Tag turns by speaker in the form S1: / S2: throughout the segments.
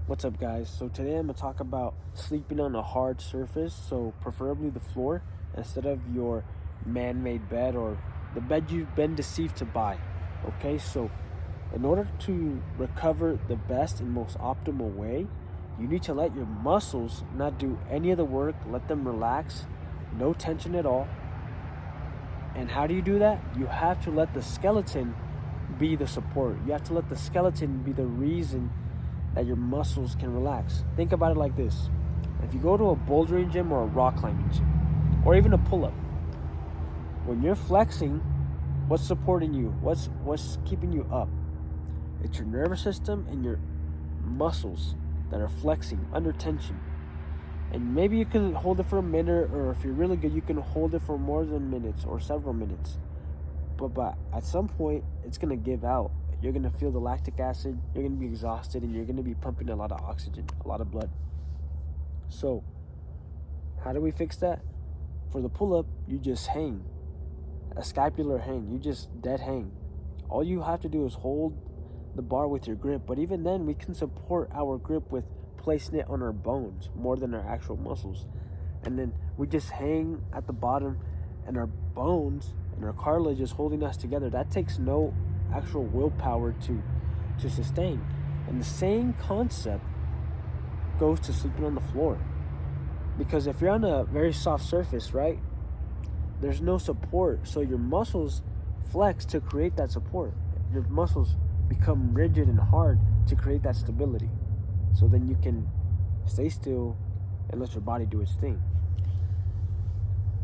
S1: What's up, guys? So today I'm gonna talk about sleeping on a hard surface, so preferably the floor instead of your man-made bed or the bed you've been deceived to buy. Okay, so in order to recover the best and most optimal way, you need to let your muscles not do any of the work, let them relax, no tension at all. And how do you do that? You have to let the skeleton be the support. You have to let the skeleton be the reason that your muscles can relax. Think about it like this. If you go to a bouldering gym or a rock climbing gym, or even a pull-up, when you're flexing, what's supporting you? What's keeping you up? It's your nervous system and your muscles that are flexing under tension. And maybe you can hold it for a minute, or if you're really good, you can hold it for more than minutes or several minutes. But at some point, it's gonna give out. You're gonna feel the lactic acid. You're gonna be exhausted, and you're gonna be pumping a lot of oxygen, a lot of blood. So, how do we fix that? For the pull-up, you just hang, a scapular hang. You just dead hang. All you have to do is hold the bar with your grip. But even then, we can support our grip with placing it on our bones more than our actual muscles. And then we just hang at the bottom, and our bones and our cartilage is holding us together. That takes no actual willpower to sustain. And the same concept goes to sleeping on the floor. Because if you're on a very soft surface, right, there's no support. So your muscles flex to create that support. Your muscles become rigid and hard to create that stability. So then you can stay still and let your body do its thing.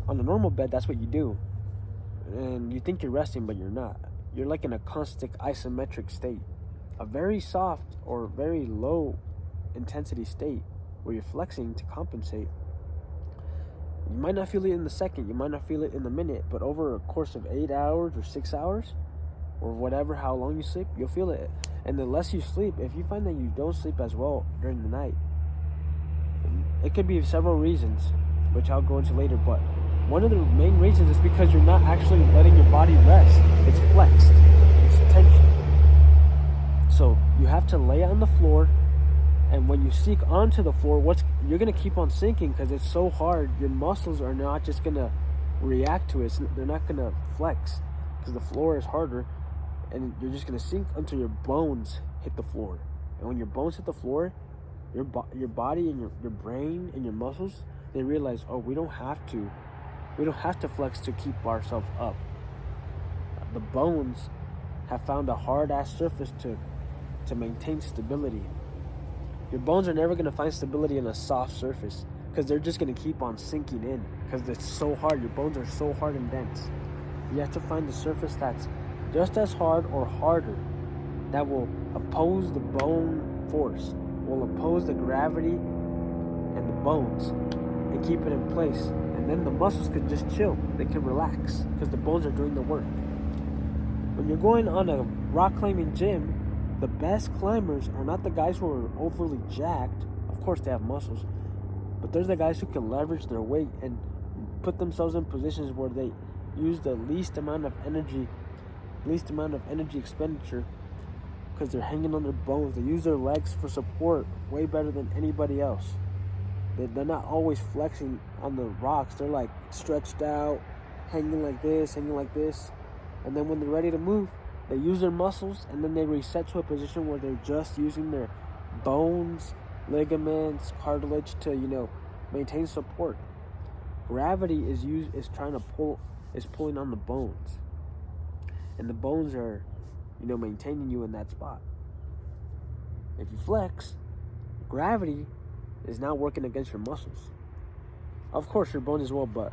S1: On a normal bed, that's what you do. And you think you're resting, but you're not. You're like in a constant isometric state, a very soft or very low intensity state where you're flexing to compensate. You might not feel it in the second, you might not feel it in the minute, but over a course of 8 hours or 6 hours or whatever, how long you sleep, you'll feel it. And the less you sleep, if you find that you don't sleep as well during the night, it could be several reasons, which I'll go into later, but one of the main reasons is because you're not actually letting your body rest. It's flexed. It's tension. So you have to lay on the floor, and when you sink onto the floor, you're gonna keep on sinking because it's so hard. Your muscles are not just gonna react to it. They're not gonna flex because the floor is harder, and you're just gonna sink until your bones hit the floor. And when your bones hit the floor, your body and your brain and your muscles, they realize, oh, we don't have to flex to keep ourselves up. The bones have found a hard-ass surface to maintain stability. Your bones are never going to find stability in a soft surface because they're just going to keep on sinking in because it's so hard. Your bones are so hard and dense. You have to find the surface that's just as hard or harder, that will oppose the bone force, will oppose the gravity and the bones, and keep it in place. And then the muscles can just chill. They can relax because the bones are doing the work. When you're going on a rock climbing gym, the best climbers are not the guys who are overly jacked. Of course, they have muscles, but they're the guys who can leverage their weight and put themselves in positions where they use the least amount of energy expenditure because they're hanging on their bones. They use their legs for support way better than anybody else. They're not always flexing on the rocks. They're like stretched out, hanging like this. And then when they're ready to move, they use their muscles, and then they reset to a position where they're just using their bones, ligaments, cartilage to, maintain support. Gravity is pulling on the bones. And the bones are, maintaining you in that spot. If you flex, gravity is now working against your muscles. Of course, your bones as well, but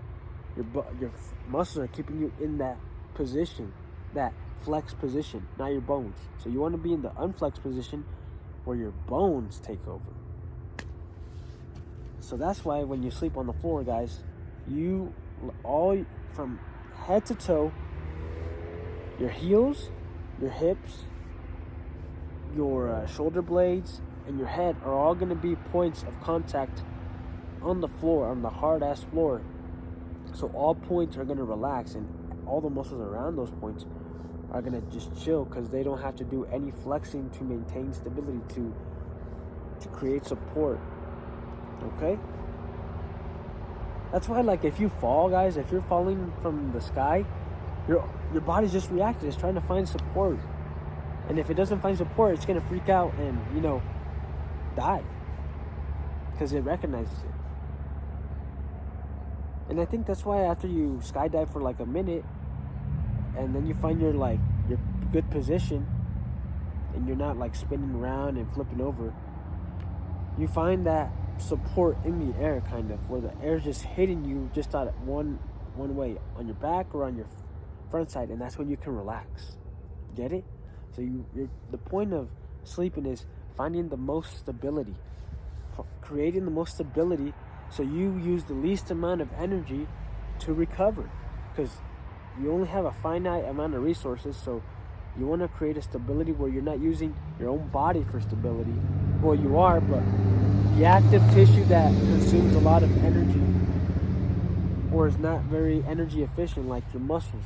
S1: your muscles are keeping you in that position, that flex position, not your bones. So you want to be in the unflexed position where your bones take over. So that's why when you sleep on the floor, guys, you all from head to toe, your heels, your hips, your shoulder blades, and your head are all going to be points of contact on the floor, on the hard-ass floor. So all points are going to relax, and all the muscles around those points are going to just chill because they don't have to do any flexing to maintain stability, to to create support. Okay? That's why, like, if you fall, guys, if you're falling from the sky, your body's just reacting. It's trying to find support. And if it doesn't find support, it's gonna freak out and, die. Because it recognizes it. And I think that's why after you skydive for like a minute and then you find your good position and you're not like spinning around and flipping over, you find that support in the air, kind of, where the air's just hitting you just out one way, on your back or on your front side, and that's when you can relax. Get it? So the point of sleeping is finding the most stability, creating the most stability, so you use the least amount of energy to recover, because you only have a finite amount of resources. So you want to create a stability where you're not using your own body for stability. Well, you are, but the active tissue that consumes a lot of energy or is not very energy efficient, like your muscles.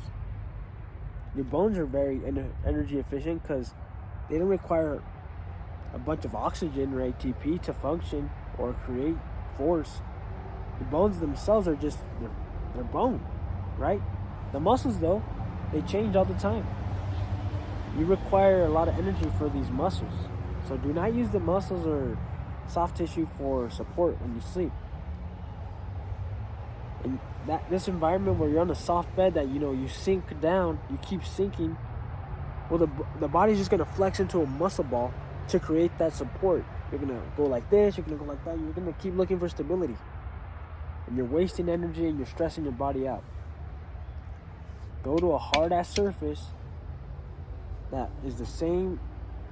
S1: Your bones are very energy efficient because they don't require a bunch of oxygen or ATP to function or create force. The bones themselves are just, they're bone, right? The muscles, though, they change all the time. You require a lot of energy for these muscles. So do not use the muscles or soft tissue for support when you sleep. And this environment where you're on a soft bed that, you sink down, you keep sinking, well, the body's just going to flex into a muscle ball to create that support. You're going to go like this, you're going to go like that, you're going to keep looking for stability. And you're wasting energy and you're stressing your body out. Go to a hard-ass surface that is the same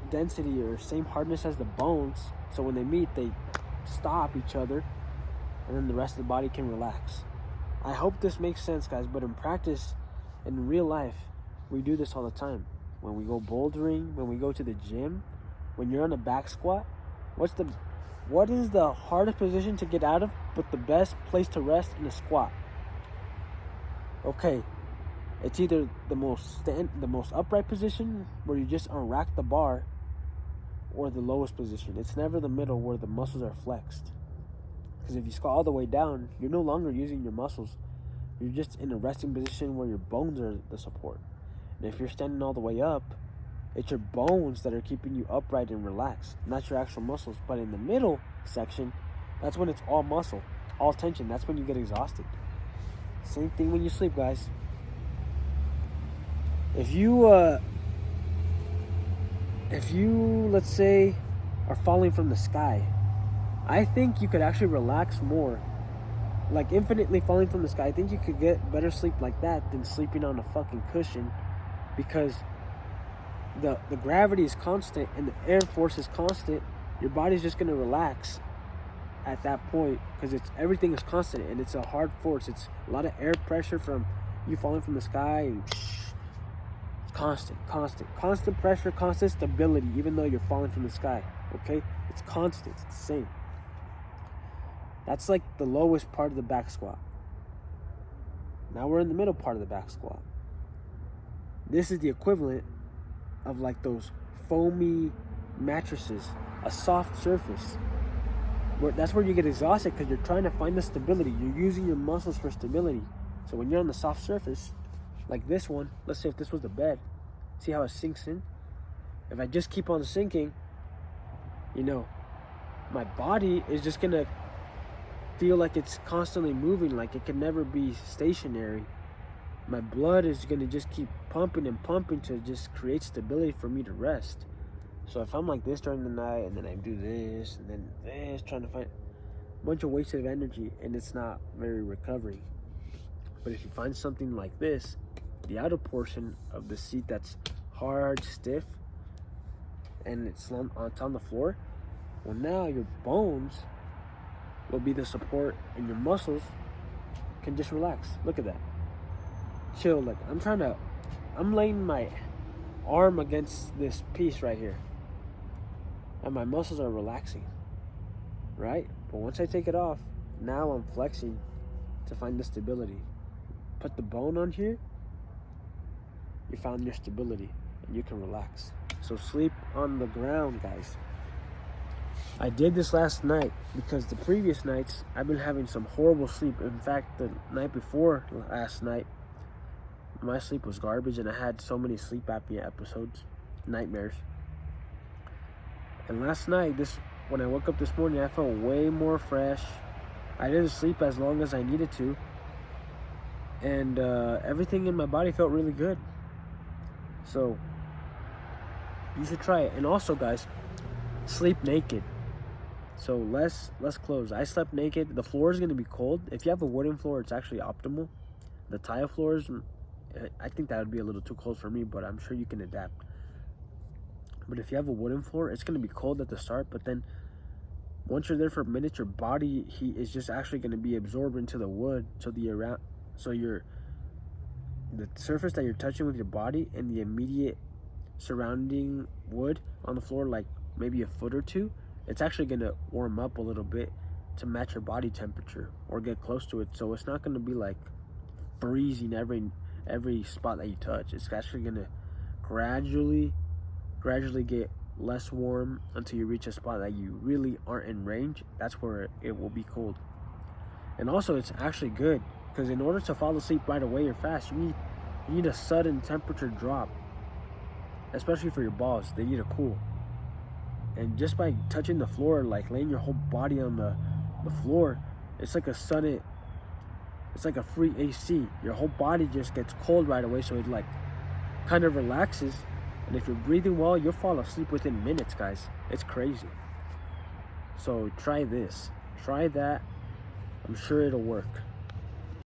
S1: density or same hardness as the bones, so when they meet, they stop each other, and then the rest of the body can relax. I hope this makes sense, guys, but in practice, in real life, we do this all the time. When we go bouldering, when we go to the gym, when you're on a back squat, what is the hardest position to get out of, but the best place to rest in a squat? Okay, it's either the most upright position where you just unrack the bar, or the lowest position. It's never the middle where the muscles are flexed. Because if you squat all the way down, you're no longer using your muscles. You're just in a resting position where your bones are the support. And if you're standing all the way up, it's your bones that are keeping you upright and relaxed, not your actual muscles. But in the middle section, that's when it's all muscle, all tension. That's when you get exhausted. Same thing when you sleep, guys. If you, let's say, are falling from the sky, I think you could actually relax more. Like infinitely falling from the sky, I think you could get better sleep like that than sleeping on a fucking cushion, because the gravity is constant and the air force is constant. Your body's just going to relax at that point because everything is constant and it's a hard force. It's a lot of air pressure from you falling from the sky, and it's constant pressure, constant stability, even though you're falling from the sky. Okay, it's constant, it's the same. That's like the lowest part of the back squat. Now we're in the middle part of the back squat. This is the equivalent of like those foamy mattresses, a soft surface. That's where you get exhausted because you're trying to find the stability. You're using your muscles for stability. So when you're on the soft surface, like this one, let's say if this was the bed, see how it sinks in? If I just keep on sinking, my body is just gonna feel like it's constantly moving, like it can never be stationary. My blood is gonna just keep pumping and pumping to just create stability for me to rest. So if I'm like this during the night and then I do this and then this, trying to find a bunch of wasted energy, and it's not very recovering. But if you find something like this, the outer portion of the seat that's hard, stiff, and it's on the floor, well, now your bones will be the support and your muscles can just relax. Look at that. Chill. Like I'm laying my arm against this piece right here and my muscles are relaxing, right? But once I take it off, now I'm flexing to find the stability. Put the bone on here, you found your stability and you can relax. So sleep on the ground, guys. I did this last night because the previous nights I've been having some horrible sleep. In fact, the night before last night, my sleep was garbage and I had so many sleep apnea episodes, nightmares. And last night, when I woke up this morning, I felt way more fresh. I didn't sleep as long as I needed to. And everything in my body felt really good. So you should try it. And also, guys, sleep naked. So less clothes. I slept naked. The floor is going to be cold. If you have a wooden floor, it's actually optimal. The tile floors, I think that would be a little too cold for me, but I'm sure you can adapt. But if you have a wooden floor, it's going to be cold at the start, but then once you're there for a minute, your body heat is just actually going to be absorbed into the wood. So the surface that you're touching with your body and the immediate surrounding wood on the floor, like maybe a foot or two, it's actually going to warm up a little bit to match your body temperature or get close to it. So it's not going to be like freezing every spot that you touch. It's actually going to gradually get less warm until you reach a spot that you really aren't in range. That's where it will be cold. And also, it's actually good because in order to fall asleep right away or fast, you need a sudden temperature drop, especially for your balls. They need to cool. And just by touching the floor, like laying your whole body on the floor, it's like it's like a free AC. Your whole body just gets cold right away, so it like kind of relaxes. And if you're breathing well, you'll fall asleep within minutes, guys. It's crazy. So try this. Try that. I'm sure it'll work.